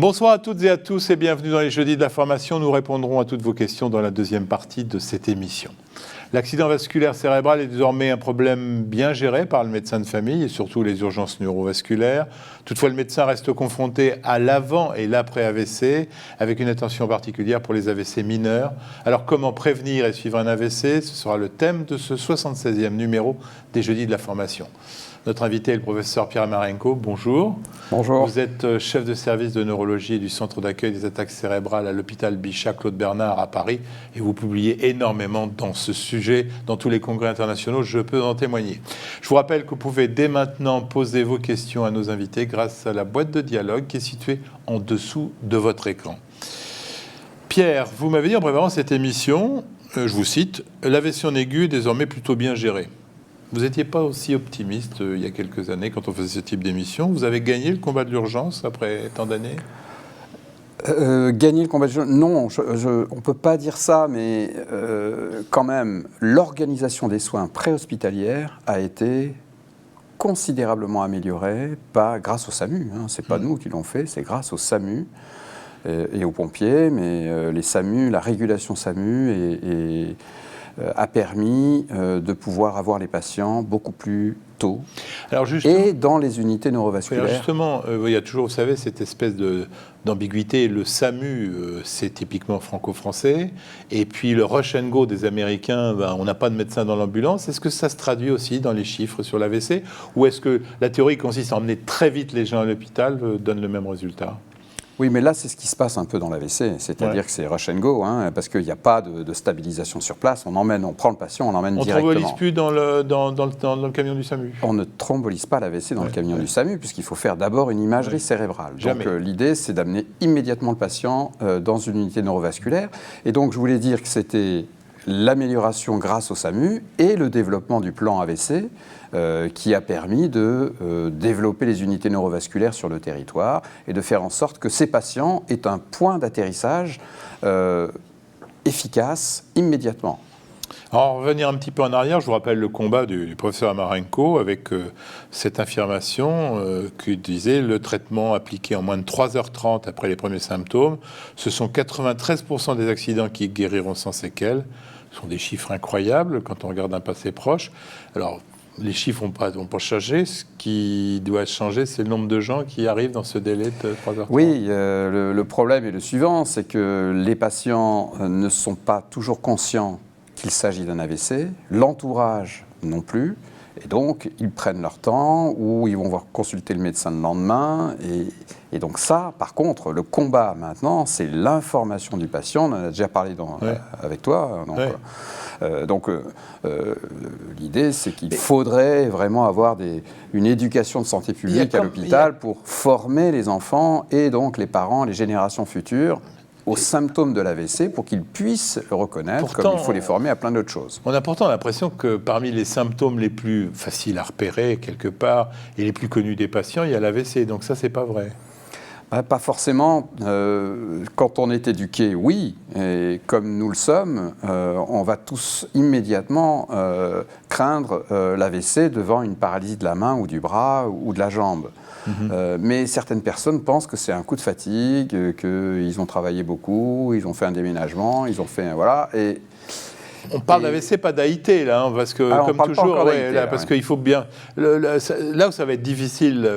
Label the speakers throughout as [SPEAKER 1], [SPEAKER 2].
[SPEAKER 1] Bonsoir à toutes et à tous et bienvenue dans les Jeudis de la Formation. Nous répondrons à toutes vos questions dans la deuxième partie de cette émission. L'accident vasculaire cérébral est désormais un problème bien géré par le médecin de famille et surtout les urgences neurovasculaires. Toutefois, le médecin reste confronté à l'avant et l'après AVC avec une attention particulière pour les AVC mineurs. Alors, comment prévenir et suivre un AVC? Ce sera le thème de ce 76e numéro des Jeudis de la Formation. Notre invité est le professeur Pierre Marenko. Bonjour.
[SPEAKER 2] Bonjour.
[SPEAKER 1] Vous êtes chef de service de neurologie du centre d'accueil des attaques cérébrales à l'hôpital Bichat Claude Bernard à Paris et vous publiez énormément dans ce sujet, dans tous les congrès internationaux, je peux en témoigner. Je vous rappelle que vous pouvez dès maintenant poser vos questions à nos invités grâce à la boîte de dialogue qui est située en dessous de votre écran. Pierre, vous m'avez dit en préparant cette émission, je vous cite, « L'AVC en aigu est désormais plutôt bien gérée ». Vous n'étiez pas aussi optimiste il y a quelques années quand on faisait ce type d'émission. Vous avez gagné le combat de l'urgence après tant d'années ?
[SPEAKER 2] Gagner le combat de l'urgence ? Non, on ne peut pas dire ça, mais quand même, l'organisation des soins préhospitalières a été considérablement améliorée grâce au SAMU. Ce n'est pas nous qui l'ont fait, c'est grâce au SAMU et aux pompiers, mais les SAMU, la régulation SAMU a permis de pouvoir avoir les patients beaucoup plus tôt et dans les unités neurovasculaires.
[SPEAKER 1] Alors justement, il y a toujours, vous savez, cette espèce d'ambiguïté. Le SAMU, c'est typiquement franco-français. Et puis le rush and go des Américains, on n'a pas de médecin dans l'ambulance. Est-ce que ça se traduit aussi dans les chiffres sur l'AVC? Ou est-ce que la théorie consiste à emmener très vite les gens à l'hôpital donne le même résultat?
[SPEAKER 2] Oui, mais là, c'est ce qui se passe un peu dans l'AVC, c'est-à-dire que c'est rush and go, parce qu'il n'y a pas de stabilisation sur place. On prend le patient, on l'emmène directement.
[SPEAKER 1] On ne thrombolise plus dans le camion du SAMU?
[SPEAKER 2] On ne thrombolise pas l'AVC dans le camion du SAMU, puisqu'il faut faire d'abord une imagerie cérébrale. Donc l'idée, c'est d'amener immédiatement le patient dans une unité neurovasculaire. Et donc, je voulais dire que c'était l'amélioration grâce au SAMU et le développement du plan AVC qui a permis de développer les unités neurovasculaires sur le territoire et de faire en sorte que ces patients aient un point d'atterrissage efficace immédiatement.
[SPEAKER 1] Alors, revenir un petit peu en arrière, je vous rappelle le combat du professeur Marenko avec cette affirmation qui disait le traitement appliqué en moins de 3h30 après les premiers symptômes, ce sont 93% des accidents qui guériront sans séquelles. Ce sont des chiffres incroyables quand on regarde un passé proche. Alors, les chiffres n'ont pas changé. Ce qui doit changer, c'est le nombre de gens qui arrivent dans ce délai de 3h30.
[SPEAKER 2] Oui, le problème est le suivant, c'est que les patients ne sont pas toujours conscients qu'il s'agit d'un AVC, l'entourage non plus, et donc ils prennent leur temps ou ils vont voir consulter le médecin le lendemain. Et donc ça, par contre, le combat maintenant, c'est l'information du patient. On en a déjà parlé avec toi. Donc, l'idée, c'est qu'il faudrait vraiment avoir une éducation de santé publique à l'hôpital pour former les enfants et donc les parents, les générations futures, aux symptômes de l'AVC pour qu'ils puissent le reconnaître, comme il faut les former à plein d'autres choses.
[SPEAKER 1] On a pourtant l'impression que parmi les symptômes les plus faciles à repérer quelque part et les plus connus des patients, il y a l'AVC. Donc ça, c'est pas vrai.
[SPEAKER 2] Pas forcément. Quand on est éduqué, oui, et comme nous le sommes, on va tous immédiatement craindre l'AVC devant une paralysie de la main ou du bras ou de la jambe. Mais certaines personnes pensent que c'est un coup de fatigue, qu'ils ont travaillé beaucoup, ils ont fait un déménagement, ils ont fait voilà.
[SPEAKER 1] On parle d'AVC, pas d'AIT, là, parce que, comme toujours, parce qu'il faut bien... Là où ça va être difficile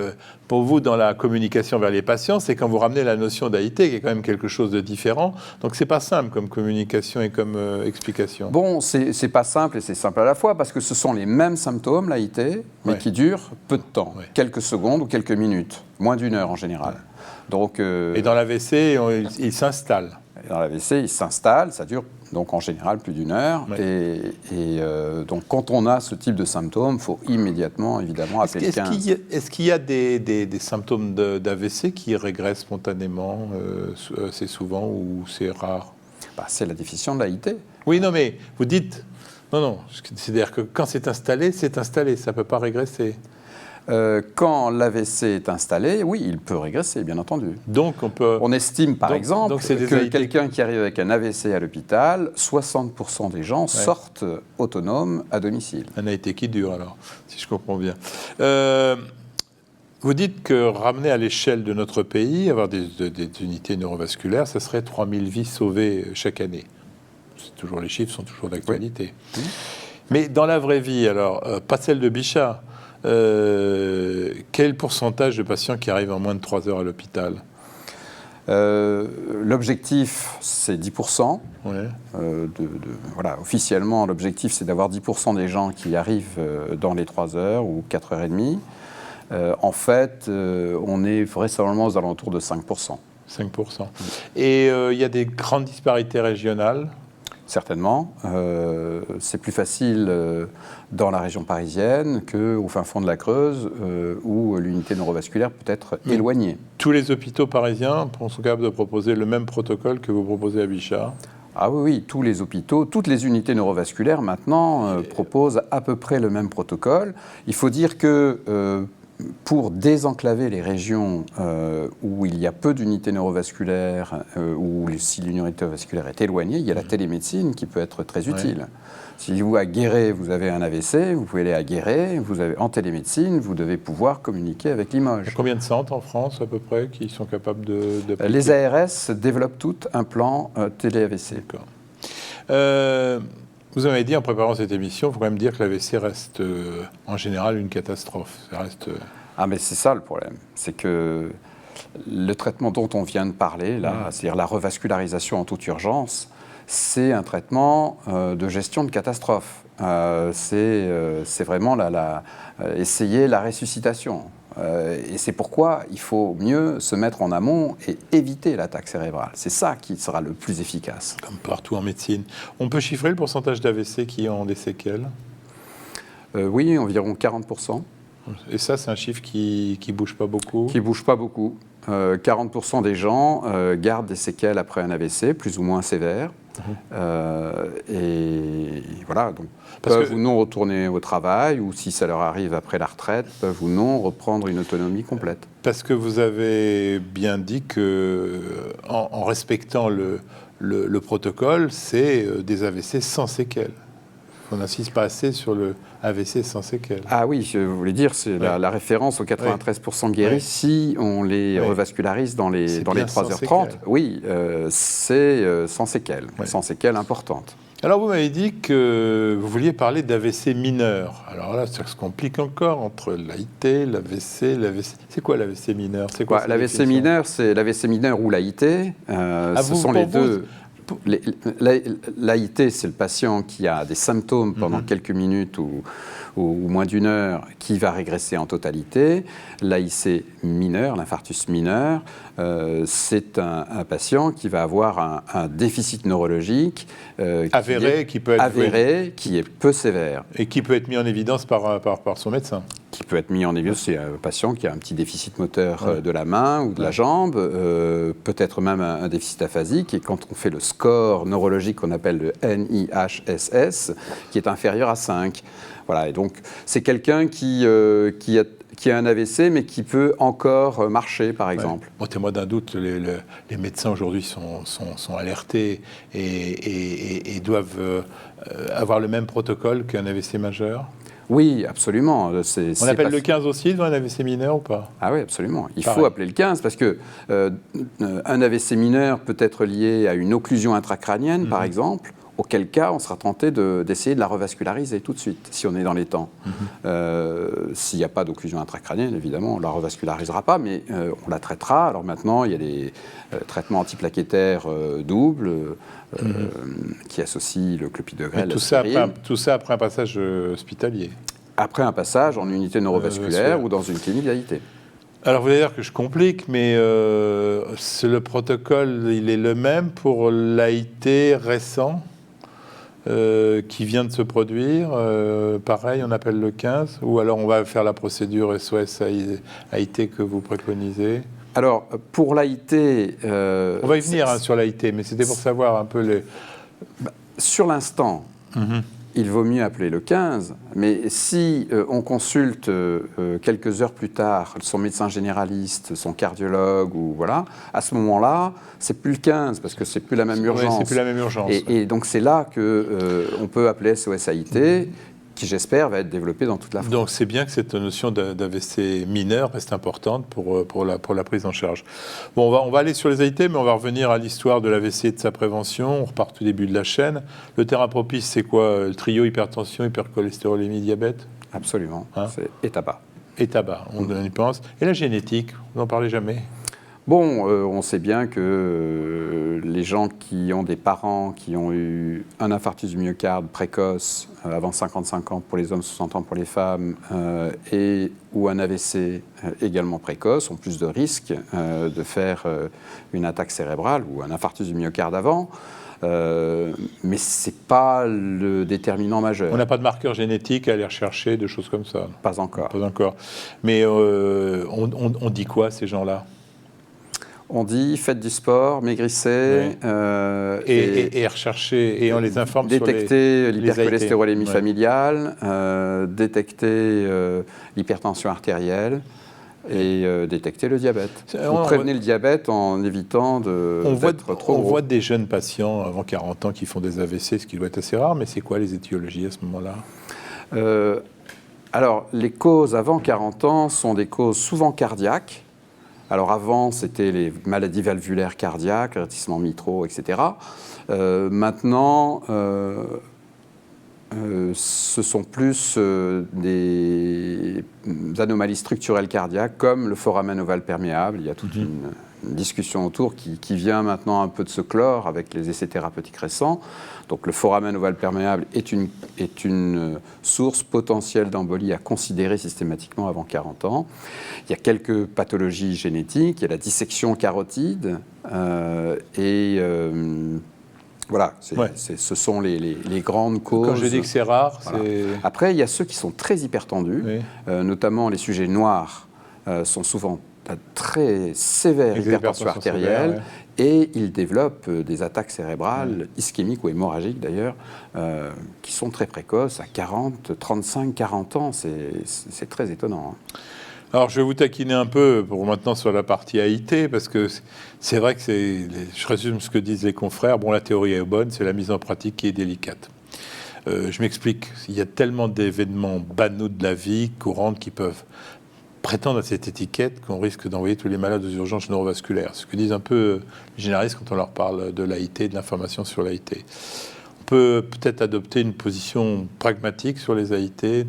[SPEAKER 1] pour vous dans la communication vers les patients, c'est quand vous ramenez la notion d'AIT, qui est quand même quelque chose de différent. Donc, c'est pas simple comme communication et comme explication.
[SPEAKER 2] Bon, c'est pas simple et c'est simple à la fois, parce que ce sont les mêmes symptômes, l'AIT, mais qui durent peu de temps, quelques secondes ou quelques minutes, moins d'1 heure en général. Donc,
[SPEAKER 1] et dans l'AVC, il s'installe.
[SPEAKER 2] Dans l'AVC, il s'installe, ça dure donc en général plus d'1 heure. Et donc quand on a ce type de symptômes, il faut immédiatement, évidemment, appeler le 15.
[SPEAKER 1] Est-ce qu'il y a des symptômes d'AVC qui régressent spontanément assez souvent ou c'est rare?
[SPEAKER 2] C'est la déficience de l'AIT.
[SPEAKER 1] Oui, non, mais vous dites... Non, c'est-à-dire que quand c'est installé, ça ne peut pas régresser.
[SPEAKER 2] Quand l'AVC est installé, oui, il peut régresser, bien entendu.
[SPEAKER 1] Donc
[SPEAKER 2] on estime, par exemple, que quelqu'un qui arrive avec un AVC à l'hôpital, 60% des gens sortent autonomes à domicile.
[SPEAKER 1] Un AIT qui dure, alors, si je comprends bien. Vous dites que ramener à l'échelle de notre pays, avoir des unités neurovasculaires, ça serait 3000 vies sauvées chaque année. Toujours, les chiffres sont toujours d'actualité. Oui. Mais dans la vraie vie, alors, pas celle de Bichat, quel pourcentage de patients qui arrivent en moins de 3 heures à l'hôpital ?
[SPEAKER 2] L'objectif, c'est 10%. Ouais. Voilà, officiellement, l'objectif, c'est d'avoir 10% des gens qui arrivent dans les 3 heures ou 4h30. En fait, on est vraisemblablement aux alentours de 5%.
[SPEAKER 1] 5%. Et il y a des grandes disparités régionales ?
[SPEAKER 2] Certainement. C'est plus facile dans la région parisienne qu'au fin fond de la Creuse, où l'unité neurovasculaire peut être éloignée.
[SPEAKER 1] Tous les hôpitaux parisiens sont capables de proposer le même protocole que vous proposez à Bichat ?
[SPEAKER 2] Ah oui, tous les hôpitaux, toutes les unités neurovasculaires maintenant proposent à peu près le même protocole. Il faut dire que pour désenclaver les régions où il y a peu d'unités neurovasculaires, où si l'unité vasculaire est éloignée, il y a la télémédecine qui peut être très utile. Ouais. Si vous, à Guéret, vous avez un AVC, vous pouvez aller à Guéret, en télémédecine, vous devez pouvoir communiquer avec Limoges.
[SPEAKER 1] Il y a combien de centres en France, à peu près, qui sont capables de
[SPEAKER 2] Les ARS développent toutes un plan télé-AVC.
[SPEAKER 1] D'accord. Vous avez dit en préparant cette émission, il faut quand même dire que l'AVC reste en général une catastrophe. Ça reste...
[SPEAKER 2] Ah mais c'est ça le problème, c'est que le traitement dont on vient de parler, là, c'est-à-dire la revascularisation en toute urgence, c'est un traitement de gestion de catastrophe. C'est vraiment essayer la ressuscitation. Et c'est pourquoi il faut mieux se mettre en amont et éviter l'attaque cérébrale. C'est ça qui sera le plus efficace.
[SPEAKER 1] Comme partout en médecine. On peut chiffrer le pourcentage d'AVC qui ont des séquelles ?
[SPEAKER 2] Oui, environ 40%.
[SPEAKER 1] Et ça, c'est un chiffre qui ne bouge pas beaucoup ?
[SPEAKER 2] Qui ne bouge pas beaucoup. 40% des gens gardent des séquelles après un AVC, plus ou moins sévères. Et voilà, donc peuvent ou non retourner au travail, ou si ça leur arrive après la retraite, peuvent ou non reprendre une autonomie complète.
[SPEAKER 1] Parce que vous avez bien dit que, en respectant le protocole, c'est des AVC sans séquelles. On n'insiste pas assez sur le AVC sans séquelles.
[SPEAKER 2] Ah oui, je voulais dire, c'est la référence aux 93% guéris si on les revascularise dans les 3h30. Oui, c'est sans séquelles, sans séquelles importantes.
[SPEAKER 1] Alors vous m'avez dit que vous vouliez parler d'AVC mineur. Alors là, ça se complique encore entre l'AIT, l'AVC. C'est quoi l'AVC mineur ? C'est quoi
[SPEAKER 2] l'AVC mineur, c'est l'AVC mineur ou l'AIT. Ce sont les deux. L'AIT, c'est le patient qui a des symptômes pendant quelques minutes ou moins d'une heure, qui va régresser en totalité. L'AIC mineur, l'infarctus mineur, c'est un patient qui va avoir un déficit neurologique
[SPEAKER 1] avéré, qui
[SPEAKER 2] est peu sévère.
[SPEAKER 1] Et qui peut être mis en évidence par son médecin.
[SPEAKER 2] Qui peut être mis en évidence, c'est un patient qui a un petit déficit moteur de la main ou de la jambe, peut-être même un déficit aphasique, et quand on fait le score neurologique qu'on appelle le NIHSS, qui est inférieur à 5. Voilà, et donc c'est quelqu'un qui a un AVC, mais qui peut encore marcher, par exemple.
[SPEAKER 1] Bon, témoin d'un doute, les médecins aujourd'hui sont alertés et doivent avoir le même protocole qu'un AVC majeur.
[SPEAKER 2] Oui, absolument.
[SPEAKER 1] On appelle le 15 aussi devant un AVC mineur ou pas ?
[SPEAKER 2] Ah oui, absolument. Il faut appeler le 15 parce que un AVC mineur peut être lié à une occlusion intracrânienne, par exemple, auquel cas on sera tenté d'essayer de la revasculariser tout de suite, si on est dans les temps. S'il n'y a pas d'occlusion intracrânienne, évidemment, on ne la revascularisera pas, mais on la traitera. Alors maintenant, il y a des traitements antiplaquettaires doubles qui associent le clopidogrel.
[SPEAKER 1] Tout ça après un passage hospitalier.
[SPEAKER 2] Après un passage en unité neurovasculaire ou dans une clinique d'AIT.
[SPEAKER 1] Alors, vous allez dire que je complique, mais le protocole, il est le même pour l'AIT récent qui vient de se produire. Pareil, on appelle le 15, ou alors on va faire la procédure SOS AIT que vous préconisez.
[SPEAKER 2] Alors, pour l'AIT...
[SPEAKER 1] on va y venir sur l'AIT, mais c'était pour savoir un peu les...
[SPEAKER 2] Sur l'instant, il vaut mieux appeler le 15, mais si on consulte quelques heures plus tard son médecin généraliste, son cardiologue, ou voilà, à ce moment-là, c'est plus le 15, parce que c'est plus la même urgence.
[SPEAKER 1] Oui, c'est plus la même urgence.
[SPEAKER 2] Et donc c'est là qu'on peut appeler SOS AIT. qui j'espère va être développé dans toute la France.
[SPEAKER 1] Donc c'est bien que cette notion d'AVC mineur reste importante pour la prise en charge. Bon, on va aller sur les AIT, mais on va revenir à l'histoire de l'AVC et de sa prévention. On repart au début de la chaîne. Le terrain propice, c'est quoi? Le trio hypertension, hypercholestérolémie, diabète?
[SPEAKER 2] Absolument,
[SPEAKER 1] Hein?
[SPEAKER 2] c'est et tabac.
[SPEAKER 1] Et tabac, on y pense. Et la génétique, vous n'en parlez jamais?
[SPEAKER 2] Bon, on sait bien que les gens qui ont des parents qui ont eu un infarctus du myocarde précoce avant 55 ans pour les hommes, 60 ans pour les femmes, ou un AVC également précoce ont plus de risques de faire une attaque cérébrale ou un infarctus du myocarde avant. Mais ce n'est pas le déterminant majeur.
[SPEAKER 1] On n'a pas de marqueur génétique à aller rechercher, de choses comme ça?
[SPEAKER 2] Pas encore.
[SPEAKER 1] Pas encore. Mais on dit quoi, ces gens-là?
[SPEAKER 2] On dit faites du sport, maigrissez.
[SPEAKER 1] Oui. Et rechercher, et on les informe sur
[SPEAKER 2] détecter l'hypercholestérolémie
[SPEAKER 1] Ouais.
[SPEAKER 2] familiale, détecter l'hypertension artérielle et détecter le diabète. Ou prévenez le diabète en évitant d'être trop
[SPEAKER 1] On
[SPEAKER 2] gros.
[SPEAKER 1] voit des jeunes patients avant 40 ans qui font des AVC, ce qui doit être assez rare, mais c'est quoi les étiologies à ce moment-là?
[SPEAKER 2] Alors, les causes avant 40 ans sont des causes souvent cardiaques. Alors avant, c'était les maladies valvulaires cardiaques, ratissements mitraux, etc. Maintenant, ce sont plus des anomalies structurelles cardiaques, comme le foramen ovale perméable. Il y a toute une discussion autour qui vient maintenant un peu de se clore avec les essais thérapeutiques récents. Donc le foramen ovale perméable est une source potentielle d'embolie à considérer systématiquement avant 40 ans. Il y a quelques pathologies génétiques, il y a la dissection carotide voilà, ce sont les grandes causes.
[SPEAKER 1] Quand je dis que c'est rare,
[SPEAKER 2] Voilà.
[SPEAKER 1] c'est...
[SPEAKER 2] Après, il y a ceux qui sont très hypertendus, notamment les sujets noirs sont souvent très sévères hypertension artérielle, et ils développent des attaques cérébrales, ischémiques ou hémorragiques d'ailleurs, qui sont très précoces, à 40, 35, 40 ans. C'est très étonnant. Hein.
[SPEAKER 1] Alors, je vais vous taquiner un peu pour maintenant sur la partie AIT, parce que c'est vrai que je résume ce que disent les confrères. Bon, la théorie est bonne, c'est la mise en pratique qui est délicate. Je m'explique. Il y a tellement d'événements banaux de la vie courante qui peuvent prétendre à cette étiquette qu'on risque d'envoyer tous les malades aux urgences neurovasculaires. Ce que disent un peu les généralistes quand on leur parle de l'AIT, de l'information sur l'AIT. On peut peut-être adopter une position pragmatique sur les AIT,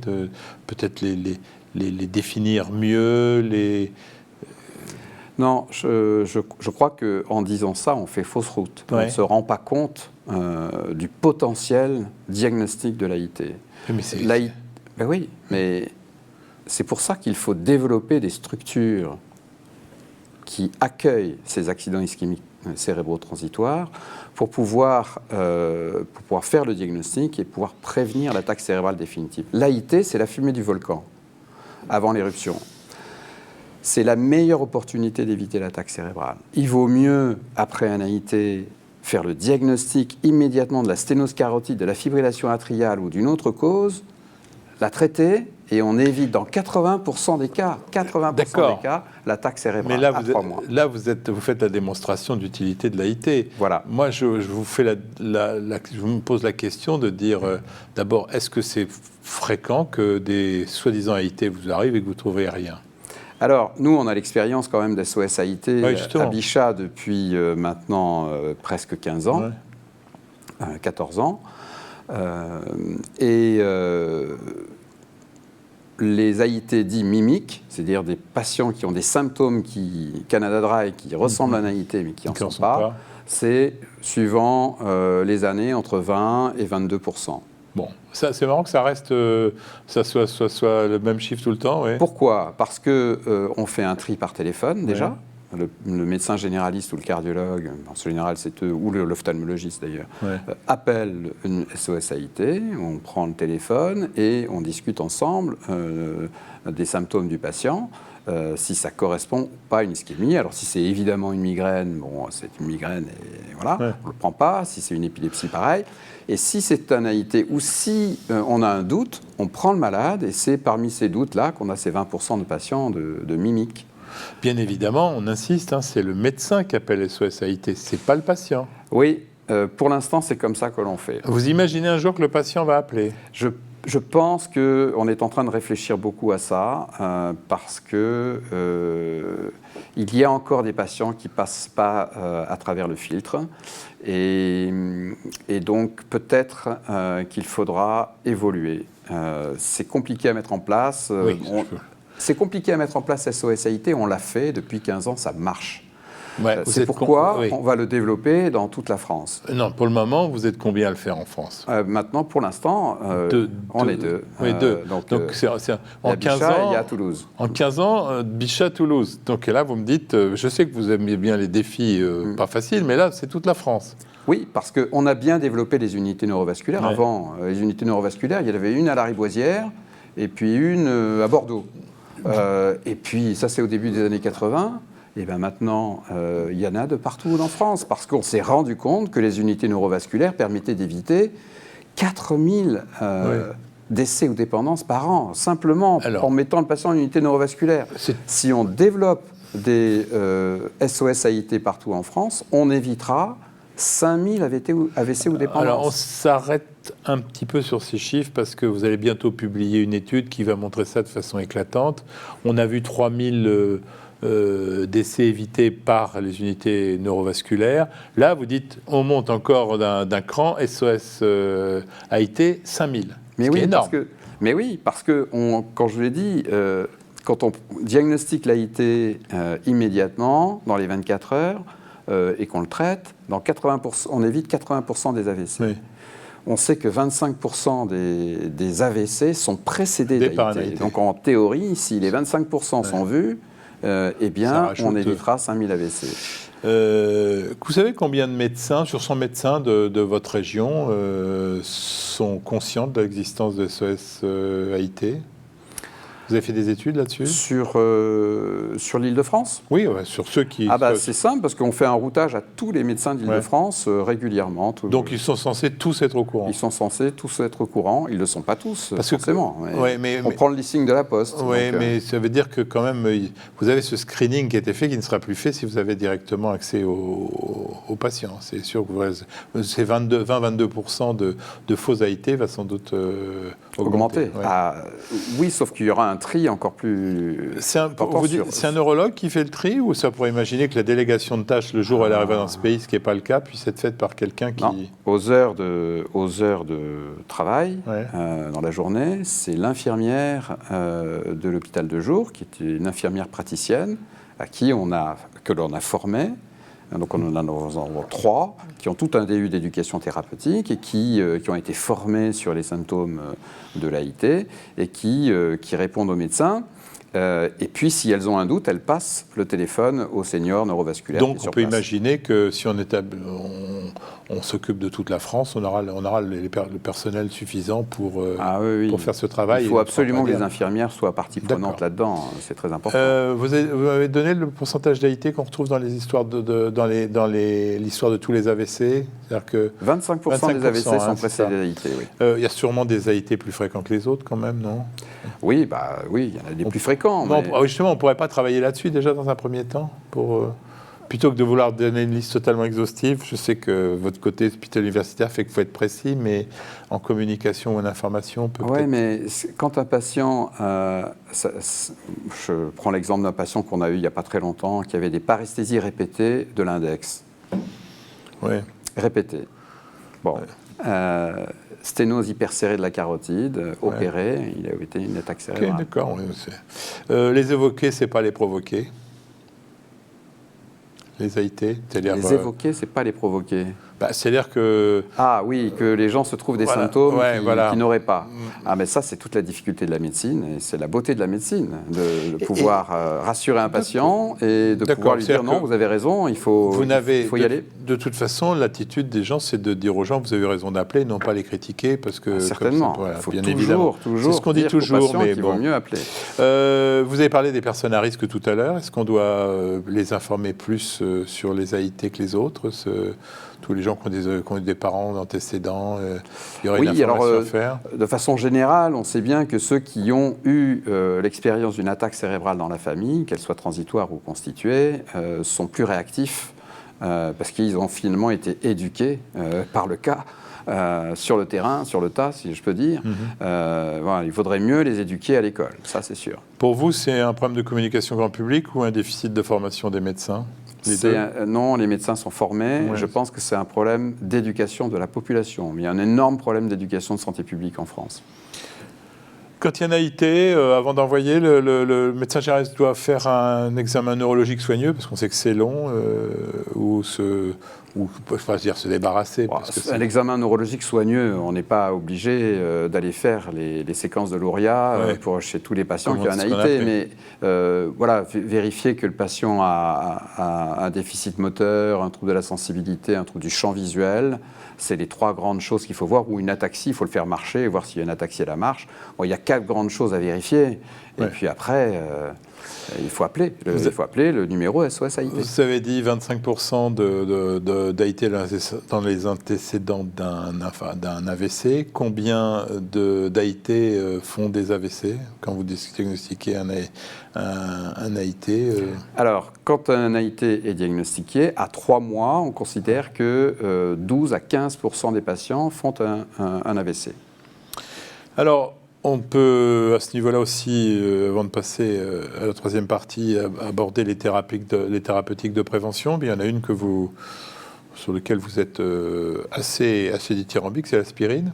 [SPEAKER 1] peut-être les définir mieux,
[SPEAKER 2] Non, je crois qu'en disant ça, on fait fausse route. On ne se rend pas compte du potentiel diagnostic de l'AIT.
[SPEAKER 1] Mais
[SPEAKER 2] Ben oui, mais c'est pour ça qu'il faut développer des structures qui accueillent ces accidents ischémiques cérébraux transitoires pour pouvoir faire le diagnostic et pouvoir prévenir l'attaque cérébrale définitive. L'AIT, c'est la fumée du volcan avant l'éruption. C'est la meilleure opportunité d'éviter l'attaque cérébrale. Il vaut mieux, après un AIT, faire le diagnostic immédiatement de la sténose carotide, de la fibrillation atriale ou d'une autre cause, la traiter, et on évite dans 80% des cas, l'attaque cérébrale.
[SPEAKER 1] Mais là,
[SPEAKER 2] à 3 mois.
[SPEAKER 1] Là, vous faites la démonstration d'utilité de l'AIT.
[SPEAKER 2] Voilà.
[SPEAKER 1] Moi, je me pose la question de dire, d'abord, est-ce que c'est fréquent que des soi-disant AIT vous arrivent et que vous ne trouvez rien?
[SPEAKER 2] Alors, nous, on a l'expérience quand même d'SOS AIT à Bichat depuis maintenant presque 15 ans, 14 ans. Les AIT dits mimiques, c'est-à-dire des patients qui ont des symptômes Canada Dry, qui ressemblent à un AIT mais qui n'en sont pas, c'est suivant les années entre 20 et 22%.
[SPEAKER 1] Bon, ça, c'est marrant que ça reste, ça soit le même chiffre tout le temps. Ouais.
[SPEAKER 2] Pourquoi ? Parce qu'on fait un tri par téléphone déjà. Le médecin généraliste ou le cardiologue, en général c'est eux, ou l'ophtalmologiste d'ailleurs, appelle une SOS AIT, on prend le téléphone et on discute ensemble des symptômes du patient, si ça correspond pas à une ischémie. Alors si c'est évidemment une migraine, bon c'est une migraine et voilà, on ne le prend pas. Si c'est une épilepsie, pareil. Et si c'est un AIT ou si on a un doute, on prend le malade et c'est parmi ces doutes-là qu'on a ces 20% de patients de mimiques.
[SPEAKER 1] Bien évidemment, on insiste, c'est le médecin qui appelle SOS AIT, c'est pas le patient.
[SPEAKER 2] Oui, pour l'instant, c'est comme ça que l'on fait.
[SPEAKER 1] Vous imaginez un jour que le patient va appeler ?
[SPEAKER 2] Je pense qu'on est en train de réfléchir beaucoup à ça parce que il y a encore des patients qui ne passent pas à travers le filtre et donc peut-être qu'il faudra évoluer. C'est compliqué à mettre en place. C'est compliqué à mettre en place SOS AIT, on l'a fait depuis 15 ans, ça marche.
[SPEAKER 1] Ouais,
[SPEAKER 2] c'est pourquoi on va le développer dans toute la France.
[SPEAKER 1] Non, pour le moment, vous êtes combien à le faire en France?
[SPEAKER 2] Maintenant, pour l'instant, on est deux.
[SPEAKER 1] Oui, deux. Donc en 15 ans,
[SPEAKER 2] il y a Toulouse.
[SPEAKER 1] En 15 ans, Bichat, Toulouse. Donc là, vous me dites, je sais que vous aimez bien les défis pas faciles, mais là, c'est toute la France.
[SPEAKER 2] Oui, parce qu'on a bien développé les unités neurovasculaires. Ouais. Avant, les unités neurovasculaires, il y en avait une à la Riboisière et puis une à Bordeaux. Et puis, ça, c'est au début des années 80. Et bien maintenant, il y en a de partout en France, parce qu'on s'est rendu compte que les unités neurovasculaires permettaient d'éviter 4000 décès ou dépendances par an, simplement en mettant le patient en unité neurovasculaire. Si on développe des SOS AIT partout en France, on évitera 5000 AVC ou dépendances.
[SPEAKER 1] Alors on s'arrête un petit peu sur ces chiffres, parce que vous allez bientôt publier une étude qui va montrer ça de façon éclatante. On a vu 3000... décès évités par les unités neurovasculaires. Là, vous dites, on monte encore d'un cran, SOS AIT, 5000.
[SPEAKER 2] Mais oui, énorme. Mais oui, parce que, quand je vous l'ai dit, quand on diagnostique l'AIT immédiatement, dans les 24 heures, et qu'on le traite, dans 80%, on évite 80% des AVC. Oui. On sait que 25% des AVC sont précédés d'AIT. Donc en théorie, si les 25% sont vus, eh bien, on évitera 5000 AVC.
[SPEAKER 1] Vous savez combien de médecins, sur 100 médecins de votre région, sont conscients de l'existence de SOS AIT? Vous avez fait des études là-dessus?
[SPEAKER 2] Sur l'Île-de-France?
[SPEAKER 1] Oui, sur ceux qui...
[SPEAKER 2] c'est simple, parce qu'on fait un routage à tous les médecins d'Île-de-France régulièrement.
[SPEAKER 1] Donc ils sont censés tous être au courant?
[SPEAKER 2] Ils sont censés tous être au courant. Ils ne le sont pas tous, forcément.
[SPEAKER 1] On
[SPEAKER 2] prend le listing de la Poste.
[SPEAKER 1] Oui, mais ça veut dire que quand même, vous avez ce screening qui a été fait, qui ne sera plus fait si vous avez directement accès aux patients. C'est sûr que ces 20-22% de faux AIT va sans doute augmenter.
[SPEAKER 2] Oui, sauf qu'il y aura un tri encore plus important.
[SPEAKER 1] C'est un neurologue qui fait le tri, ou ça pourrait imaginer que la délégation de tâches, le jour où elle arrive dans ce pays, ce qui n'est pas le cas, puisse être faite par quelqu'un qui...
[SPEAKER 2] Non. Aux heures de travail, dans la journée, c'est l'infirmière de l'hôpital de jour, qui est une infirmière praticienne, que l'on a formée. Donc on en a 3 qui ont tout un DU d'éducation thérapeutique et qui ont été formés sur les symptômes de l'AIT et qui répondent aux médecins. Et puis, si elles ont un doute, elles passent le téléphone au senior neurovasculaire.
[SPEAKER 1] Donc, on peut imaginer que si on s'occupe de toute la France, on aura le personnel suffisant pour faire ce travail.
[SPEAKER 2] Il faut absolument que les infirmières soient partie prenante là-dedans. C'est très important.
[SPEAKER 1] Vous avez donné le pourcentage d'AIT qu'on retrouve dans les histoires dans l'histoire de tous les AVC. C'est-à-dire que
[SPEAKER 2] 25% des AVC sont précédés d'AIT. Oui.
[SPEAKER 1] Il y a sûrement des AIT plus fréquents que les autres, quand même, non?
[SPEAKER 2] Oui, il y en a des plus fréquents.
[SPEAKER 1] Justement, on ne pourrait pas travailler là-dessus déjà dans un premier temps plutôt que de vouloir donner une liste totalement exhaustive. Je sais que votre côté hôpital universitaire fait qu'il faut être précis, mais en communication ou en information, on peut peut-être...
[SPEAKER 2] Oui, mais quand un patient... je prends l'exemple d'un patient qu'on a eu il n'y a pas très longtemps, qui avait des paresthésies répétées de l'index.
[SPEAKER 1] Oui.
[SPEAKER 2] Répétées. Bon. Ouais. Sténose hyperserrée de la carotide, opérée, il a été une attaque cérébrale.
[SPEAKER 1] Ok, d'accord. Les évoquer, c'est pas les provoquer. Les AIT, c'est-à-dire...
[SPEAKER 2] Les évoquer, c'est pas les provoquer.
[SPEAKER 1] C'est-à-dire que...
[SPEAKER 2] Ah oui, que les gens se trouvent des symptômes qu'ils n'auraient pas. Ah, mais ça, c'est toute la difficulté de la médecine, et c'est la beauté de la médecine, de pouvoir rassurer un patient et de pouvoir lui dire non, vous avez raison, il faut y aller.
[SPEAKER 1] De toute façon, l'attitude des gens, c'est de dire aux gens, vous avez raison d'appeler, non pas les critiquer, parce que...
[SPEAKER 2] certainement, il faut
[SPEAKER 1] bien
[SPEAKER 2] toujours
[SPEAKER 1] c'est ce qu'on dit toujours, mais
[SPEAKER 2] il vaut mieux appeler.
[SPEAKER 1] Vous avez parlé des personnes à risque tout à l'heure. Est-ce qu'on doit les informer plus sur les AIT que les autres, tous les gens qui ont des parents d'antécédents, il y aurait une information à faire?
[SPEAKER 2] De façon générale, on sait bien que ceux qui ont eu l'expérience d'une attaque cérébrale dans la famille, qu'elle soit transitoire ou constituée, sont plus réactifs parce qu'ils ont finalement été éduqués par le cas sur le terrain, sur le tas, si je peux dire. Voilà, il faudrait mieux les éduquer à l'école, ça c'est sûr.
[SPEAKER 1] Pour vous, c'est un problème de communication grand public ou un déficit de formation des médecins?
[SPEAKER 2] Non, les médecins sont formés.
[SPEAKER 1] Ouais.
[SPEAKER 2] Je pense que c'est un problème d'éducation de la population. Mais il y a un énorme problème d'éducation de santé publique en France.
[SPEAKER 1] Quand il y a un AIT, avant d'envoyer, le médecin généraliste doit faire un examen neurologique soigneux, parce qu'on sait que c'est long, ou se débarrasser.
[SPEAKER 2] L'examen neurologique soigneux, on n'est pas obligé d'aller faire les séquences de Luria chez tous les patients qui ont un AIT. Mais voilà, vérifier que le patient a un déficit moteur, un trouble de la sensibilité, un trouble du champ visuel. C'est les 3 grandes choses qu'il faut voir. Ou une ataxie, il faut le faire marcher et voir s'il y a une ataxie à la marche. Bon, il y a 4 grandes choses à vérifier. Et puis après, il faut appeler. Il faut appeler le numéro SOS AIT.
[SPEAKER 1] Vous avez dit 25% d'AIT dans les antécédents d'un AVC. Combien d'AIT font des AVC quand vous diagnostiquez un AIT
[SPEAKER 2] Alors, quand un AIT est diagnostiqué, à 3 mois, on considère que 12 à 15% des patients font un AVC.
[SPEAKER 1] Alors, on peut, à ce niveau-là aussi, avant de passer à la 3e partie, aborder les thérapeutiques de prévention. Il y en a une sur laquelle vous êtes assez dithyrambique, c'est l'aspirine.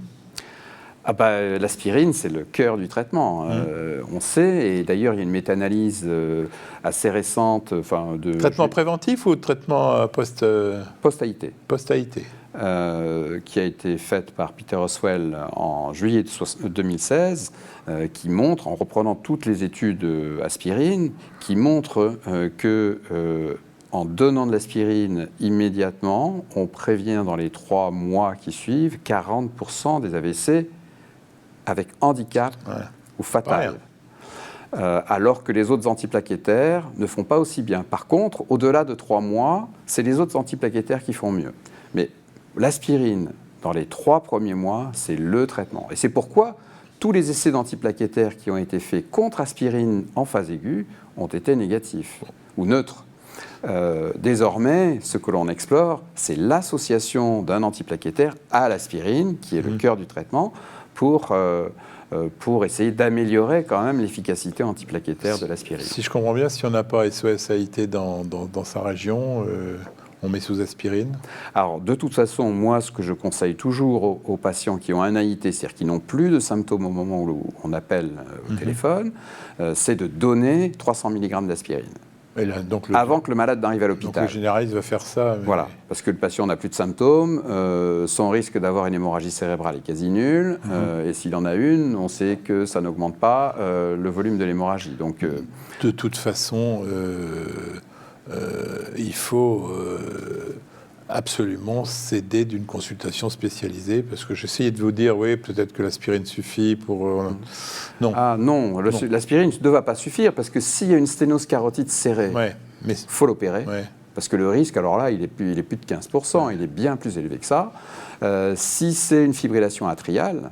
[SPEAKER 2] L'aspirine, c'est le cœur du traitement. On sait, et d'ailleurs, il y a une méta-analyse assez récente.
[SPEAKER 1] Traitement préventif ou traitement
[SPEAKER 2] post-AIT
[SPEAKER 1] Post-AIT.
[SPEAKER 2] Qui a été faite par Peter Oswell en juillet 2016, qui montre, en reprenant toutes les études aspirine, qui montre que en donnant de l'aspirine immédiatement, on prévient dans les 3 mois qui suivent 40% des AVC avec handicap ou fatal. Alors que les autres antiplaquettaires ne font pas aussi bien. Par contre, au-delà de 3 mois, c'est les autres antiplaquettaires qui font mieux. Mais l'aspirine, dans les 3 premiers mois, c'est le traitement. Et c'est pourquoi tous les essais d'antiplaquettaires qui ont été faits contre aspirine en phase aiguë ont été négatifs ou neutres. Désormais, ce que l'on explore, c'est l'association d'un antiplaquettaire à l'aspirine, qui est le cœur du traitement, pour essayer d'améliorer quand même l'efficacité antiplaquettaire de l'aspirine.
[SPEAKER 1] Si je comprends bien, si on n'a pas SOS AIT dans sa région, on met sous aspirine?
[SPEAKER 2] Alors, de toute façon, moi, ce que je conseille toujours aux patients qui ont un AIT, c'est-à-dire qui n'ont plus de symptômes au moment où on appelle au téléphone, c'est de donner 300 mg d'aspirine. Avant que le malade n'arrive à l'hôpital.
[SPEAKER 1] Donc le généraliste va faire ça.
[SPEAKER 2] Voilà, parce que le patient n'a plus de symptômes, son risque d'avoir une hémorragie cérébrale est quasi nul, et s'il en a une, on sait que ça n'augmente pas le volume de l'hémorragie. Donc,
[SPEAKER 1] de toute façon, il faut absolument s'aider d'une consultation spécialisée, parce que j'essayais de vous dire, oui, peut-être que l'aspirine suffit pour... Non.
[SPEAKER 2] Ah non, l'aspirine ne va pas suffire, parce que s'il y a une sténose carotide serrée, il faut l'opérer, parce que le risque, alors là, il est plus de 15%, il est bien plus élevé que ça. Si c'est une fibrillation atriale,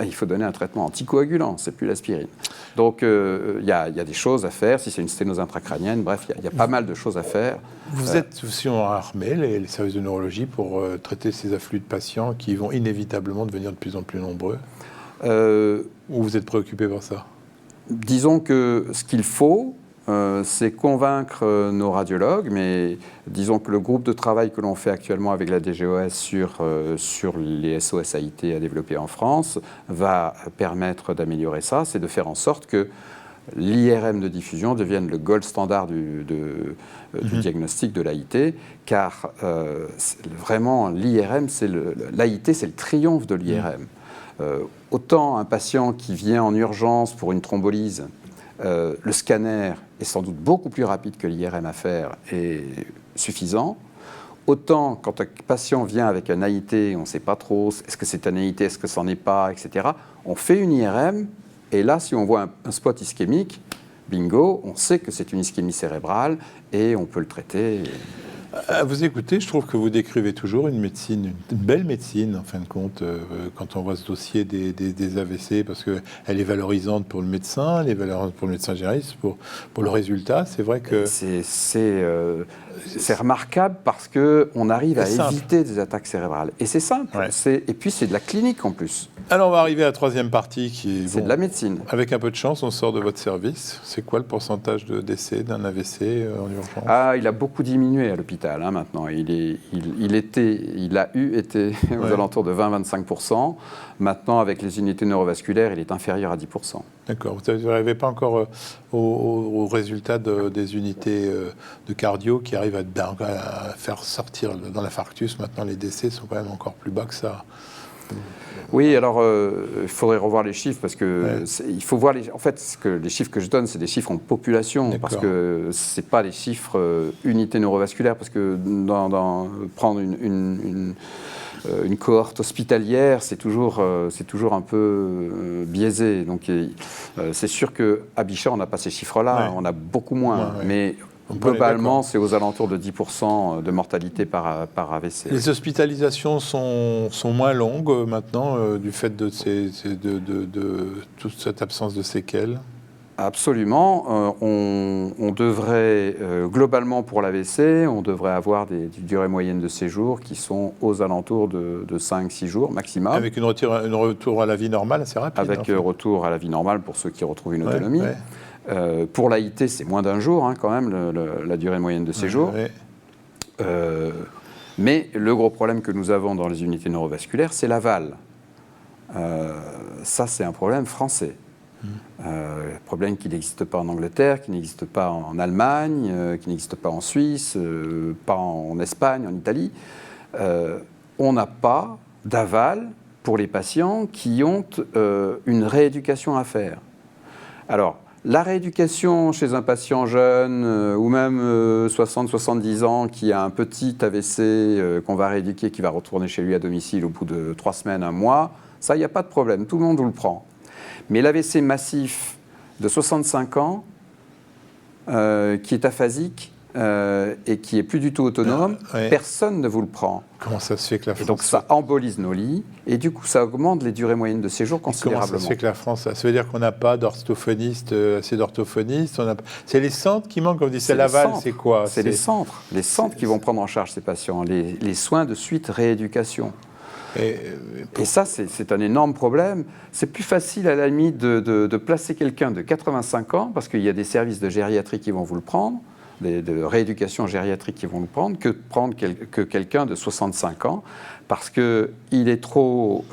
[SPEAKER 2] il faut donner un traitement anticoagulant, c'est plus l'aspirine. Donc il y a des choses à faire, si c'est une sténose intracrânienne, bref, il y a pas mal de choses à faire.
[SPEAKER 1] Vous êtes aussi armé, les services de neurologie, pour traiter ces afflux de patients qui vont inévitablement devenir de plus en plus nombreux? Ou vous êtes préoccupé par ça?
[SPEAKER 2] Disons que ce qu'il faut, c'est convaincre nos radiologues, mais disons que le groupe de travail que l'on fait actuellement avec la DGOS sur les SOS AIT à développer en France va permettre d'améliorer ça, c'est de faire en sorte que l'IRM de diffusion devienne le gold standard du diagnostic de l'AIT, car vraiment l'IRM, l'AIT c'est le triomphe de l'IRM. Autant un patient qui vient en urgence pour une thrombolyse, le scanner est sans doute beaucoup plus rapide que l'IRM à faire et suffisant. Autant quand un patient vient avec un AIT, on ne sait pas trop, est-ce que c'est un AIT, est-ce que ça n'en est pas, etc. On fait une IRM, et là, si on voit un spot ischémique, bingo, on sait que c'est une ischémie cérébrale, et on peut le traiter.
[SPEAKER 1] À vous écouter, je trouve que vous décrivez toujours une médecine, une belle médecine, en fin de compte, quand on voit ce dossier des AVC, parce qu'elle est valorisante pour le médecin, elle est valorisante pour le médecin généraliste, pour le résultat. C'est vrai que...
[SPEAKER 2] C'est remarquable parce qu'on arrive à
[SPEAKER 1] simple.
[SPEAKER 2] éviter des attaques cérébrales. Et c'est simple.
[SPEAKER 1] Ouais.
[SPEAKER 2] Et puis, c'est de la clinique en plus.
[SPEAKER 1] Alors, on va arriver à la troisième partie qui est...
[SPEAKER 2] C'est de la médecine.
[SPEAKER 1] Avec un peu de chance, on sort de votre service. C'est quoi le pourcentage de décès d'un AVC en urgence?
[SPEAKER 2] Ah, il a beaucoup diminué à l'hôpital maintenant. Il a été aux alentours de 20-25%. Maintenant, avec les unités neurovasculaires, il est inférieur à 10%.
[SPEAKER 1] D'accord. Vous n'arrivez pas encore au résultat des unités de cardio qui arrivent à faire sortir dans l'infarctus. Maintenant, les décès sont quand même encore plus bas que ça.
[SPEAKER 2] Oui, alors il faudrait revoir les chiffres parce que il faut voir en fait les chiffres que je donne, c'est des chiffres en population parce que c'est pas les chiffres unités neurovasculaires parce que prendre une cohorte hospitalière, c'est toujours un peu biaisé. Donc c'est sûr qu'à Bichat, on n'a pas ces chiffres-là, on a beaucoup moins, mais globalement, c'est aux alentours de 10% de mortalité par AVC.
[SPEAKER 1] Les hospitalisations sont moins longues maintenant du fait de toute cette absence de séquelles.
[SPEAKER 2] Absolument. On devrait, globalement pour l'AVC, on devrait avoir des durées moyennes de séjour qui sont aux alentours de 5-6 jours maximum.
[SPEAKER 1] Avec une retour à la vie normale assez rapide.
[SPEAKER 2] Avec retour à la vie normale pour ceux qui retrouvent une autonomie. Pour l'AIT, c'est moins d'un jour quand même, la durée moyenne de séjour. Mais le gros problème que nous avons dans les unités neurovasculaires, c'est l'aval. Ça, c'est un problème français. Problème qui n'existe pas en Angleterre, qui n'existe pas en Allemagne, qui n'existe pas en Suisse, pas en Espagne, en Italie. On n'a pas d'aval pour les patients qui ont une rééducation à faire. Alors, la rééducation chez un patient jeune ou même 60-70 ans qui a un petit AVC qu'on va rééduquer, qui va retourner chez lui à domicile au bout de 3 semaines, 1 mois, ça, il n'y a pas de problème, tout le monde vous le prend. Mais l'AVC massif de 65 ans, qui est aphasique et qui est plus du tout autonome, personne ne vous le prend.
[SPEAKER 1] Comment ça se fait que la France...
[SPEAKER 2] Et donc ça embolise nos lits et du coup ça augmente les durées moyennes de séjour considérablement.
[SPEAKER 1] Comment ça se fait que la France... Ça veut dire qu'on n'a pas d'orthophonistes, assez d'orthophonistes. C'est les centres qui manquent, comme on dit, c'est l'aval, c'est quoi?
[SPEAKER 2] C'est les centres qui vont prendre en charge ces patients, les soins de suite rééducation. Et ça, c'est un énorme problème. C'est plus facile à la limite de placer quelqu'un de 85 ans, parce qu'il y a des services de gériatrie qui vont vous le prendre, de rééducation gériatrique qui vont le prendre, que de prendre quelqu'un de 65 ans, parce qu'il est trop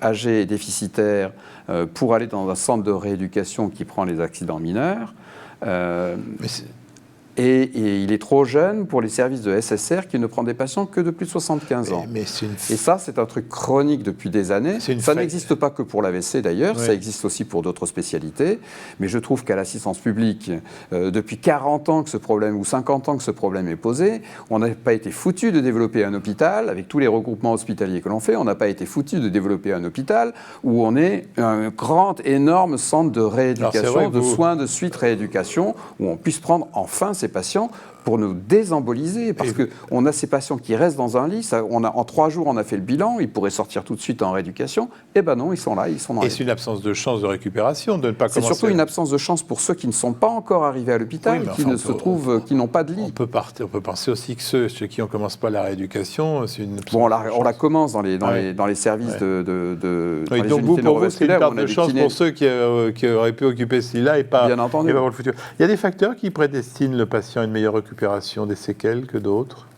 [SPEAKER 2] âgé et déficitaire pour aller dans un centre de rééducation qui prend les accidents mineurs. Et il est trop jeune pour les services de SSR qui ne prend des patients que de plus de 75 ans. Et ça, c'est un truc chronique depuis des années. Ça n'existe pas que pour l'AVC d'ailleurs, ça existe aussi pour d'autres spécialités. Mais je trouve qu'à l'assistance publique, depuis 40 ans que ce problème, ou 50 ans que ce problème est posé, on n'a pas été foutu de développer un hôpital, avec tous les regroupements hospitaliers que l'on fait, on n'a pas été foutu de développer un hôpital où on est un grand, énorme centre de rééducation, de soins de suite rééducation, où on puisse prendre enfin ces patients pour nous désemboliser, parce qu'on a ces patients qui restent dans un lit, en 3 jours on a fait le bilan, ils pourraient sortir tout de suite en rééducation, et ben non, ils sont là, ils sont dans
[SPEAKER 1] Et c'est une absence de chance de récupération de ne pas commencer...
[SPEAKER 2] C'est surtout une absence de chance pour ceux qui ne sont pas encore arrivés à l'hôpital, qui n'ont pas de lit.
[SPEAKER 1] On peut penser aussi que ceux qui ne commencent pas la rééducation, c'est une...
[SPEAKER 2] Bon, on la commence dans les services de
[SPEAKER 1] donc vous, pour vous, c'est une part de chance pour ceux qui auraient pu occuper ce lit-là et pas pour le futur. Il y a des facteurs qui prédestinent le patient à une meilleure récupération des séquelles que d'autres?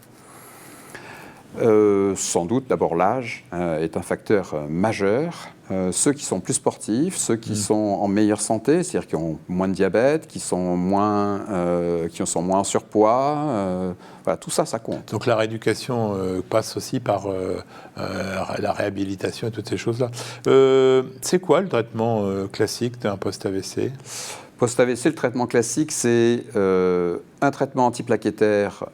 [SPEAKER 2] Sans doute, d'abord l'âge est un facteur majeur. Ceux qui sont plus sportifs, ceux qui sont en meilleure santé, c'est-à-dire qui ont moins de diabète, qui sont moins en surpoids, voilà, tout ça, ça compte.
[SPEAKER 1] Donc la rééducation passe aussi par la réhabilitation et toutes ces choses-là. C'est quoi le traitement classique d'un post-AVC ?
[SPEAKER 2] Post-AVC, le traitement classique, c'est un traitement antiplaquettaire,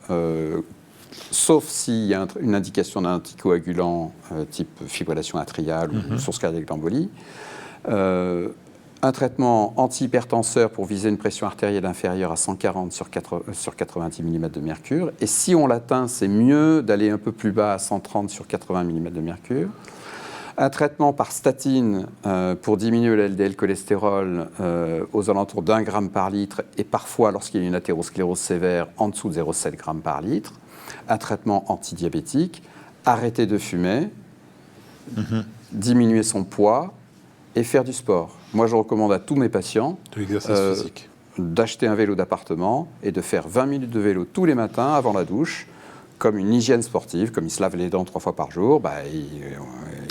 [SPEAKER 2] sauf s'il y a une indication d'un anticoagulant type fibrillation atriale ou source cardiaque d'embolie. Un traitement antihypertenseur pour viser une pression artérielle inférieure à 140 sur 90 mm de mercure. Et si on l'atteint, c'est mieux d'aller un peu plus bas à 130 sur 80 mm de mercure. Un traitement par statine pour diminuer le LDL cholestérol aux alentours d'1 gramme par litre et parfois, lorsqu'il y a une athérosclérose sévère, en dessous de 0,7 g par litre. Un traitement antidiabétique, arrêter de fumer, diminuer son poids et faire du sport. Moi, je recommande à tous mes patients
[SPEAKER 1] de l'exercice physique.
[SPEAKER 2] D'acheter un vélo d'appartement et de faire 20 minutes de vélo tous les matins avant la douche, comme une hygiène sportive, comme ils se lavent les dents 3 fois par jour,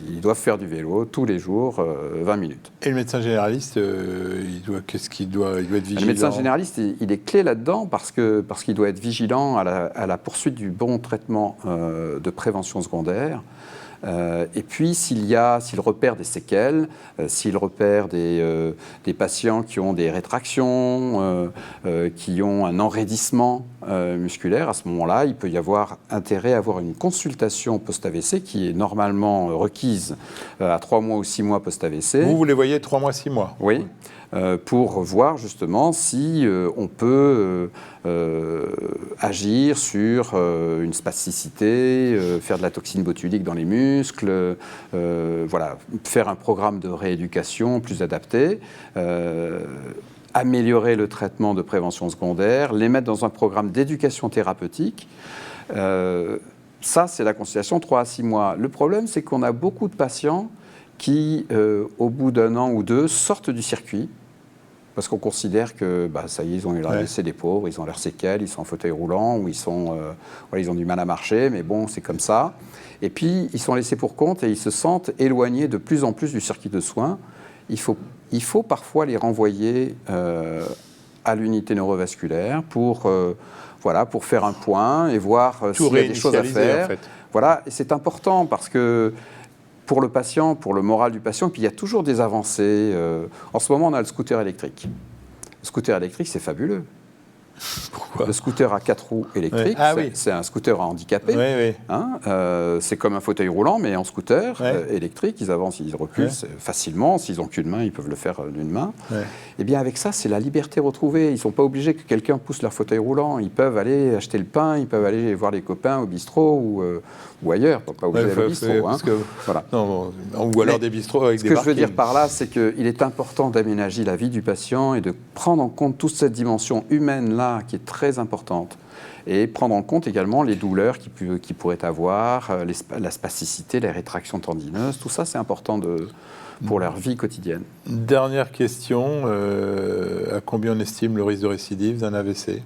[SPEAKER 2] ils doivent faire du vélo tous les jours, 20 minutes.
[SPEAKER 1] Et le médecin généraliste, il doit être vigilant?
[SPEAKER 2] Le médecin généraliste, il est clé là-dedans parce qu'il doit être vigilant à la poursuite du bon traitement de prévention secondaire. Et puis, s'il repère des séquelles, s'il repère des patients qui ont des rétractions, qui ont un enraidissement musculaire, à ce moment-là, il peut y avoir intérêt à avoir une consultation post-AVC qui est normalement requise à 3 mois ou 6 mois post-AVC.
[SPEAKER 1] Vous les voyez 3 mois, 6 mois?
[SPEAKER 2] Oui. Pour voir justement si on peut agir sur une spasticité, faire de la toxine botulique dans les muscles, faire un programme de rééducation plus adapté, améliorer le traitement de prévention secondaire, les mettre dans un programme d'éducation thérapeutique. Ça, c'est la consultation 3 à 6 mois. Le problème, c'est qu'on a beaucoup de patients qui, au bout d'1 an ou 2, sortent du circuit. Parce qu'on considère que ça y est, ils ont eu l'AVC des pauvres, ils ont leurs séquelles, ils sont en fauteuil roulant, ou ils ont du mal à marcher, mais bon, c'est comme ça. Et puis, ils sont laissés pour compte et ils se sentent éloignés de plus en plus du circuit de soins. Il faut parfois les renvoyer à l'unité neurovasculaire pour faire un point et voir s'il y a des choses à faire. En fait. Voilà, et c'est important parce que pour le patient, pour le moral du patient, puis il y a toujours des avancées. En ce moment, on a le scooter électrique. Le scooter électrique, c'est fabuleux.
[SPEAKER 1] Pourquoi?
[SPEAKER 2] Le scooter à 4 roues électrique, c'est un scooter handicapé.
[SPEAKER 1] Oui.
[SPEAKER 2] C'est comme un fauteuil roulant, mais en scooter électrique. Ils avancent, ils reculent facilement. S'ils n'ont qu'une main, ils peuvent le faire d'une main. Et bien avec ça, c'est la liberté retrouvée. Ils ne sont pas obligés que quelqu'un pousse leur fauteuil roulant. Ils peuvent aller acheter le pain, ils peuvent aller voir les copains au bistrot ou ailleurs. Pas obligé d'aller au bistrot.
[SPEAKER 1] Voilà. Non, ou alors des bistrots avec des
[SPEAKER 2] parkings. Ce que je veux dire par là, c'est qu'il est important d'aménager la vie du patient et de prendre en compte toute cette dimension humaine-là qui est très importante. Et prendre en compte également les douleurs qu'il pourrait avoir, la spasticité, les rétractions tendineuses, tout ça c'est important pour leur vie quotidienne.
[SPEAKER 1] Dernière question, à combien on estime le risque de récidive d'un AVC?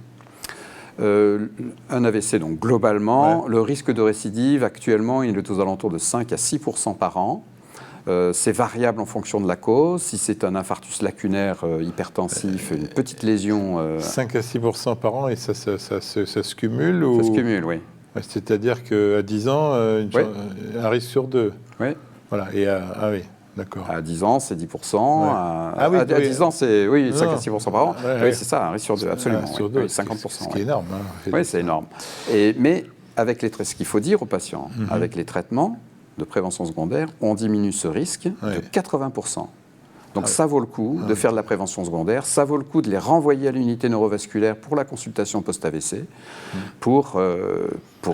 [SPEAKER 2] Un AVC, donc globalement, le risque de récidive actuellement il est aux alentours de 5 à 6% par an. C'est variable en fonction de la cause. Si c'est un infarctus lacunaire hypertensif, une petite lésion...
[SPEAKER 1] 5 à 6% par an, et ça se cumule ou...
[SPEAKER 2] Ça se cumule, oui.
[SPEAKER 1] C'est-à-dire qu'à 10 ans, un risque sur 2.
[SPEAKER 2] Oui.
[SPEAKER 1] Voilà, oui, d'accord.
[SPEAKER 2] À 10 ans, c'est 10%. À 10 ans, c'est 5 à 6% par an. Oui, c'est ça, un risque sur 2, absolument.
[SPEAKER 1] Sur 2,
[SPEAKER 2] 50%.
[SPEAKER 1] Ce qui est énorme.
[SPEAKER 2] Oui, c'est énorme. Mais avec ce qu'il faut dire aux patients, avec les traitements de prévention secondaire, on diminue ce risque de 80%. Donc ça vaut le coup de faire de la prévention secondaire, ça vaut le coup de les renvoyer à l'unité neurovasculaire pour la consultation post-AVC, pour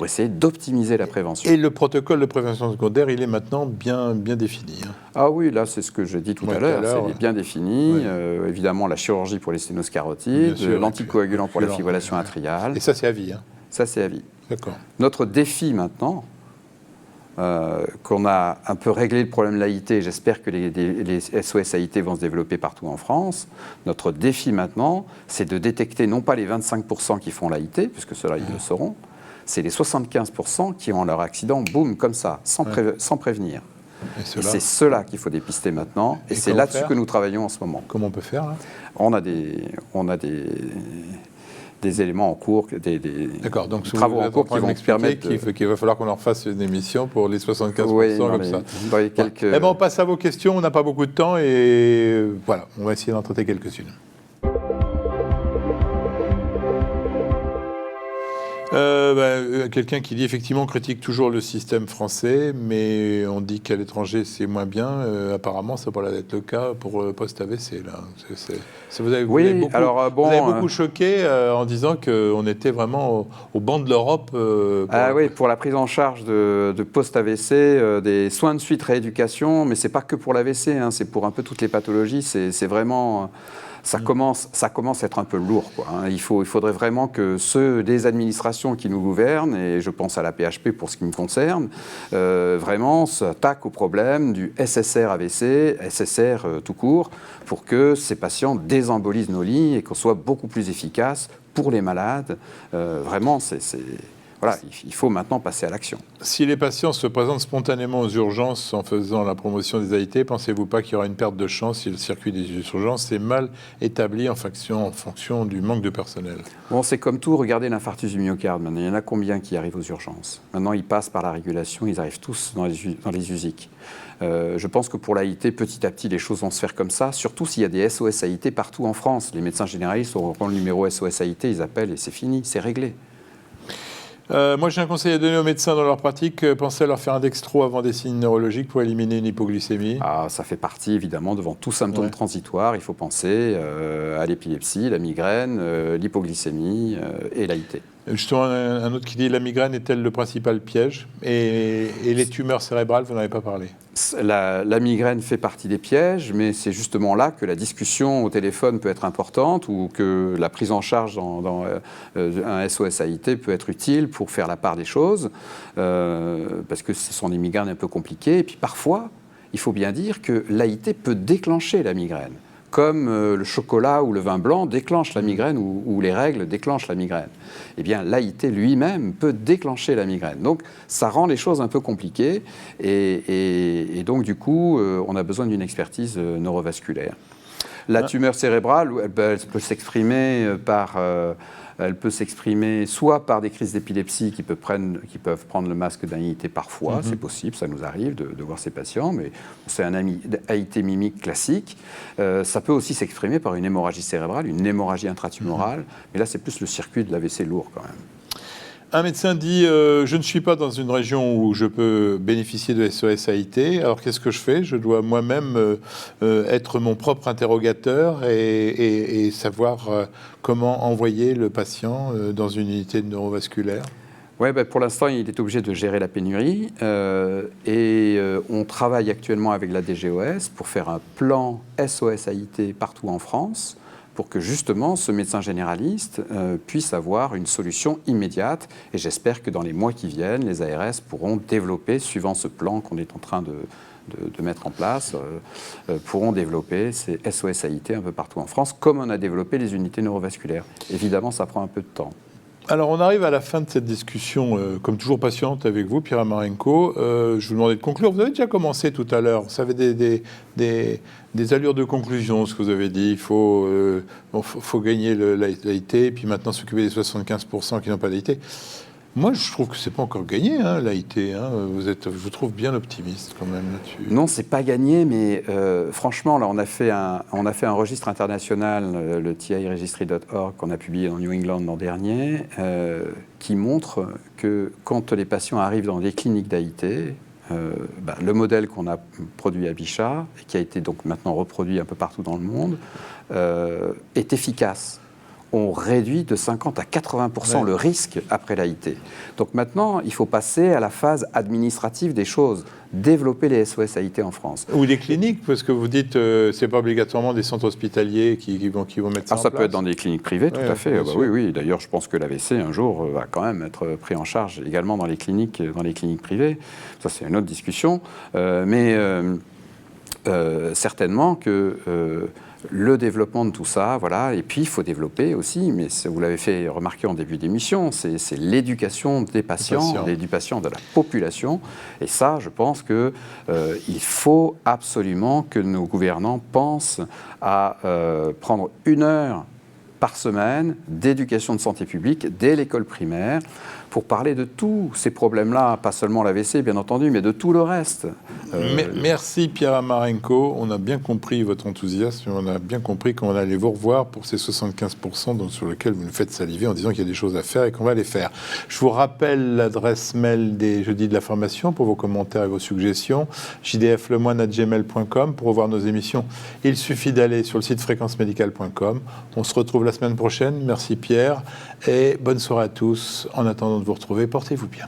[SPEAKER 2] essayer d'optimiser la prévention.
[SPEAKER 1] Et le protocole de prévention secondaire, il est maintenant bien défini.
[SPEAKER 2] Ah oui, là c'est ce que j'ai dit tout à l'heure, c'est bien défini. Évidemment la chirurgie pour les sténoses carotides, l'anticoagulant pour la fibrillation atriale.
[SPEAKER 1] Et ça c'est à vie.
[SPEAKER 2] Ça c'est à vie.
[SPEAKER 1] D'accord.
[SPEAKER 2] Notre défi maintenant, qu'on a un peu réglé le problème de l'AIT, j'espère que les SOS AIT vont se développer partout en France. Notre défi maintenant, c'est de détecter non pas les 25% qui font l'AIT, puisque ceux-là ils le sauront, c'est les 75% qui ont leur accident, boum, comme ça, sans prévenir. Et c'est ceux-là qu'il faut dépister maintenant, et c'est là-dessus que nous travaillons en ce moment.
[SPEAKER 1] Comment on peut faire là ?
[SPEAKER 2] On a des éléments en cours, des travaux en cours qui vont permettre...
[SPEAKER 1] qu'il va falloir qu'on leur fasse une émission pour les 75% comme ça.
[SPEAKER 2] Dans les quelques...
[SPEAKER 1] on passe à vos questions, on n'a pas beaucoup de temps et voilà, on va essayer d'en traiter quelques-unes. Quelqu'un qui dit effectivement on critique toujours le système français, mais on dit qu'à l'étranger c'est moins bien. Apparemment, ça pourrait être le cas pour le post-AVC. Là. Vous avez beaucoup choqué en disant qu'on était vraiment au banc de l'Europe.
[SPEAKER 2] Pour la prise en charge de post-AVC, des soins de suite rééducation, mais c'est pas que pour l'AVC, hein, c'est pour un peu toutes les pathologies. C'est vraiment... Ça commence à être un peu lourd, quoi, hein. Il faudrait vraiment que ceux des administrations qui nous gouvernent, et je pense à la PHP pour ce qui me concerne, vraiment s'attaquent au problème du SSR AVC, SSR tout court, pour que ces patients désembolisent nos lits et qu'on soit beaucoup plus efficace pour les malades. Vraiment, voilà, il faut maintenant passer à l'action.
[SPEAKER 1] Si les patients se présentent spontanément aux urgences en faisant la promotion des AIT, pensez-vous pas qu'il y aura une perte de chance si le circuit des urgences est mal établi en fonction du manque de personnel?
[SPEAKER 2] Bon, c'est comme tout, regardez l'infarctus du myocarde. Maintenant, il y en a combien qui arrivent aux urgences? Maintenant, ils passent par la régulation, ils arrivent tous dans les USIC. Je pense que pour l'AIT, petit à petit, les choses vont se faire comme ça, surtout s'il y a des SOS AIT partout en France. Les médecins généralistes auront le numéro SOS AIT, ils appellent et c'est fini, c'est réglé.
[SPEAKER 1] Moi, j'ai un conseil à donner aux médecins dans leur pratique. Pensez à leur faire un dextro avant des signes neurologiques pour éliminer une hypoglycémie.
[SPEAKER 2] Ça fait partie, évidemment, devant tout symptôme transitoire. Il faut penser à l'épilepsie, la migraine, l'hypoglycémie et l'AIT.
[SPEAKER 1] Justement, un autre qui dit la migraine est-elle le principal piège et les tumeurs cérébrales, vous n'en avez pas parlé.
[SPEAKER 2] La migraine fait partie des pièges, mais c'est justement là que la discussion au téléphone peut être importante ou que la prise en charge dans un SOS AIT peut être utile pour faire la part des choses, parce que ce sont des migraines un peu compliquées. Et puis parfois, il faut bien dire que l'AIT peut déclencher la migraine, comme le chocolat ou le vin blanc déclenchent la migraine ou les règles déclenchent la migraine. Eh bien, l'AIT lui-même peut déclencher la migraine. Donc, ça rend les choses un peu compliquées et donc, du coup, on a besoin d'une expertise neurovasculaire. La tumeur cérébrale, elle peut s'exprimer elle peut s'exprimer soit par des crises d'épilepsie qui peuvent prendre le masque d'un AIT parfois, c'est possible, ça nous arrive de voir ces patients, mais c'est un AIT mimique classique. Ça peut aussi s'exprimer par une hémorragie cérébrale, une hémorragie intratumorale, mais là c'est plus le circuit de l'AVC lourd quand même.
[SPEAKER 1] Un médecin dit je ne suis pas dans une région où je peux bénéficier de SOS AIT, alors qu'est-ce que je fais? Je dois moi-même être mon propre interrogateur et savoir comment envoyer le patient dans une unité de neurovasculaire.
[SPEAKER 2] Oui, pour l'instant, il est obligé de gérer la pénurie et on travaille actuellement avec la DGOS pour faire un plan SOS AIT partout en France, pour que justement ce médecin généraliste puisse avoir une solution immédiate. Et j'espère que dans les mois qui viennent, les ARS pourront développer, suivant ce plan qu'on est en train de mettre en place, pourront développer ces SOS AIT un peu partout en France, comme on a développé les unités neurovasculaires. Évidemment, ça prend un peu de temps. Alors,
[SPEAKER 1] on arrive à la fin de cette discussion, comme toujours patiente avec vous, Pierre Amarenko. Je vous demandais de conclure. Vous avez déjà commencé tout à l'heure. Vous savez, des allures de conclusion, ce que vous avez dit. Il faut gagner l'AIT, et puis maintenant s'occuper des 75% qui n'ont pas d'AIT. Moi, je trouve que c'est pas encore gagné, hein, l'AIT. Hein. Je vous trouve bien optimiste quand même là-dessus.
[SPEAKER 2] Non, c'est pas gagné, mais franchement, là, on a fait un registre international, le TIregistry.org, qu'on a publié dans New England l'an dernier, qui montre que quand les patients arrivent dans des cliniques d'AIT, le modèle qu'on a produit à Bichat, et qui a été donc maintenant reproduit un peu partout dans le monde, est efficace. On réduit de 50 à 80% le risque après l'AIT. Donc maintenant, il faut passer à la phase administrative des choses, développer les SOS AIT en France.
[SPEAKER 1] Ou des cliniques, parce que vous dites c'est pas obligatoirement des centres hospitaliers qui vont mettre ça en place.
[SPEAKER 2] Ça peut être dans des cliniques privées, tout à fait. Oui. D'ailleurs, je pense que l'AVC, un jour, va quand même être pris en charge également dans les cliniques privées. Ça, c'est une autre discussion. Mais certainement que... le développement de tout ça, voilà. Et puis, il faut développer aussi, mais vous l'avez fait remarquer en début d'émission, c'est l'éducation des patients, l'éducation de la population. Et ça, je pense qu'il faut absolument que nos gouvernants pensent à prendre 1 heure par semaine d'éducation de santé publique dès l'école primaire pour parler de tous ces problèmes-là, pas seulement l'AVC, bien entendu, mais de tout le reste.
[SPEAKER 1] Merci Pierre Amarenko, on a bien compris votre enthousiasme, on a bien compris qu'on allait vous revoir pour ces 75% sur lesquels vous nous faites saliver en disant qu'il y a des choses à faire et qu'on va les faire. Je vous rappelle l'adresse mail des Jeudis de la Formation pour vos commentaires et vos suggestions, jdflemoine@gmail.com. Pour revoir nos émissions, il suffit d'aller sur le site fréquencemédicale.com. On se retrouve la semaine prochaine. Merci Pierre et bonne soirée à tous. En attendant de vous retrouver, portez-vous bien.